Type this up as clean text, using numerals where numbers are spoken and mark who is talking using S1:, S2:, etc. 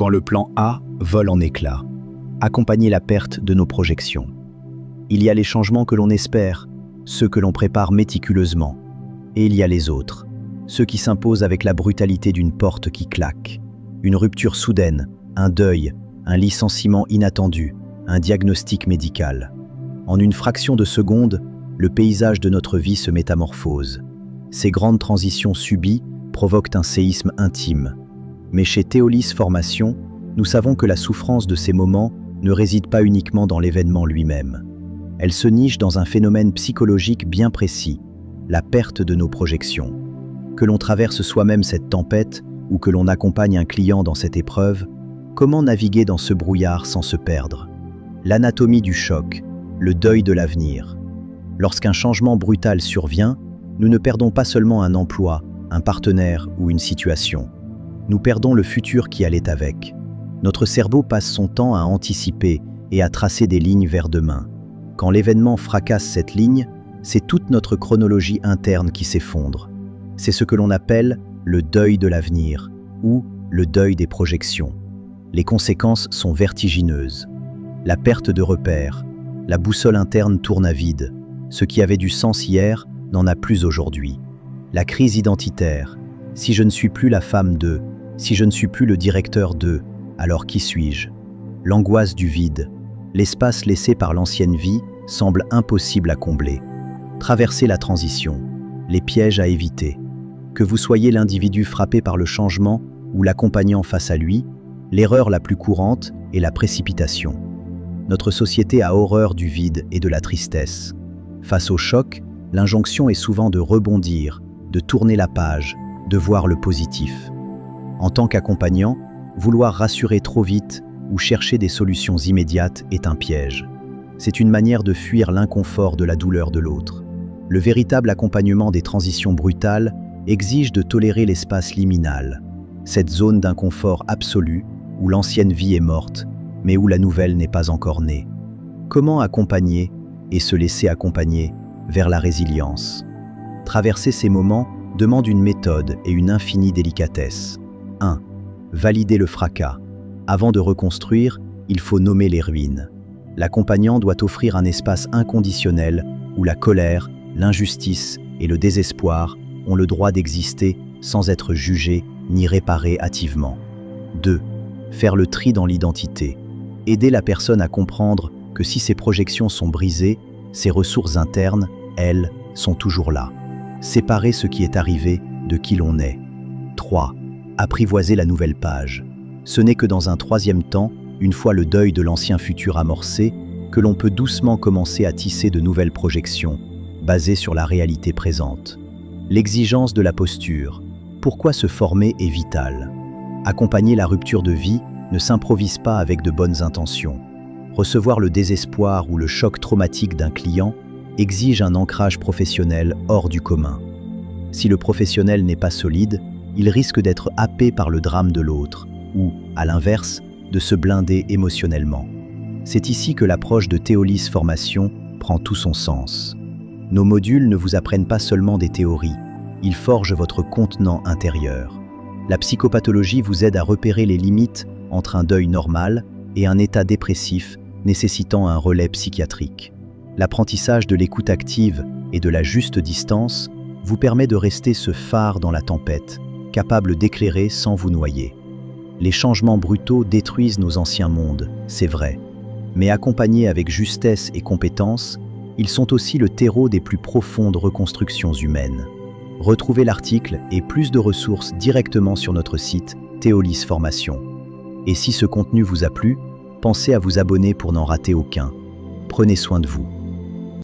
S1: quand le plan A vole en éclats. Accompagner la perte de nos projections. Il y a les changements que l'on espère, ceux que l'on prépare méticuleusement, et il y a les autres, ceux qui s'imposent avec la brutalité d'une porte qui claque. Une rupture soudaine, un deuil, un licenciement inattendu, un diagnostic médical. En une fraction de seconde, le paysage de notre vie se métamorphose. Ces grandes transitions subies provoquent un séisme intime. Mais chez Théolis Formation, nous savons que la souffrance de ces moments ne réside pas uniquement dans l'événement lui-même. Elle se niche dans un phénomène psychologique bien précis, la perte de nos projections. Que l'on traverse soi-même cette tempête ou que l'on accompagne un client dans cette épreuve, comment naviguer dans ce brouillard sans se perdre? L'anatomie du choc, le deuil de l'avenir. Lorsqu'un changement brutal survient, nous ne perdons pas seulement un emploi, un partenaire ou une situation. Nous perdons le futur qui allait avec. Notre cerveau passe son temps à anticiper et à tracer des lignes vers demain. Quand l'événement fracasse cette ligne, c'est toute notre chronologie interne qui s'effondre. C'est ce que l'on appelle le deuil de l'avenir ou le deuil des projections. Les conséquences sont vertigineuses. La perte de repères, la boussole interne tourne à vide. Ce qui avait du sens hier n'en a plus aujourd'hui. La crise identitaire. Si je ne suis plus la femme de, si je ne suis plus le directeur de, alors qui suis-je? L'angoisse du vide. L'espace laissé par l'ancienne vie semble impossible à combler. Traverser la transition. Les pièges à éviter. Que vous soyez l'individu frappé par le changement ou l'accompagnant face à lui, l'erreur la plus courante est la précipitation. Notre société a horreur du vide et de la tristesse. Face au choc, l'injonction est souvent de rebondir, de tourner la page, de voir le positif. En tant qu'accompagnant, vouloir rassurer trop vite ou chercher des solutions immédiates est un piège. C'est une manière de fuir l'inconfort de la douleur de l'autre. Le véritable accompagnement des transitions brutales exige de tolérer l'espace liminal, cette zone d'inconfort absolu où l'ancienne vie est morte, mais où la nouvelle n'est pas encore née. Comment accompagner et se laisser accompagner vers la résilience? Traverser ces moments demande une méthode et une infinie délicatesse. 1. Valider le fracas. Avant de reconstruire, il faut nommer les ruines. L'accompagnant doit offrir un espace inconditionnel où la colère, l'injustice et le désespoir ont le droit d'exister sans être jugés ni réparés hâtivement. 2. Faire le tri dans l'identité. Aider la personne à comprendre que si ses projections sont brisées, ses ressources internes, elles, sont toujours là. Séparer ce qui est arrivé de qui l'on est. 3. Apprivoiser la nouvelle page. Ce n'est que dans un troisième temps, une fois le deuil de l'ancien futur amorcé, que l'on peut doucement commencer à tisser de nouvelles projections, basées sur la réalité présente. L'exigence de la posture. Pourquoi se former est vital. Accompagner la rupture de vie ne s'improvise pas avec de bonnes intentions. Recevoir le désespoir ou le choc traumatique d'un client exige un ancrage professionnel hors du commun. Si le professionnel n'est pas solide, il risque d'être happé par le drame de l'autre, ou, à l'inverse, de se blinder émotionnellement. C'est ici que l'approche de Théolis Formation prend tout son sens. Nos modules ne vous apprennent pas seulement des théories, ils forgent votre contenant intérieur. La psychopathologie vous aide à repérer les limites entre un deuil normal et un état dépressif nécessitant un relais psychiatrique. L'apprentissage de l'écoute active et de la juste distance vous permet de rester ce phare dans la tempête, capable d'éclairer sans vous noyer. Les changements brutaux détruisent nos anciens mondes, c'est vrai. Mais accompagnés avec justesse et compétence, ils sont aussi le terreau des plus profondes reconstructions humaines. Retrouvez l'article et plus de ressources directement sur notre site Théolis Formation. Et si ce contenu vous a plu, pensez à vous abonner pour n'en rater aucun. Prenez soin de vous.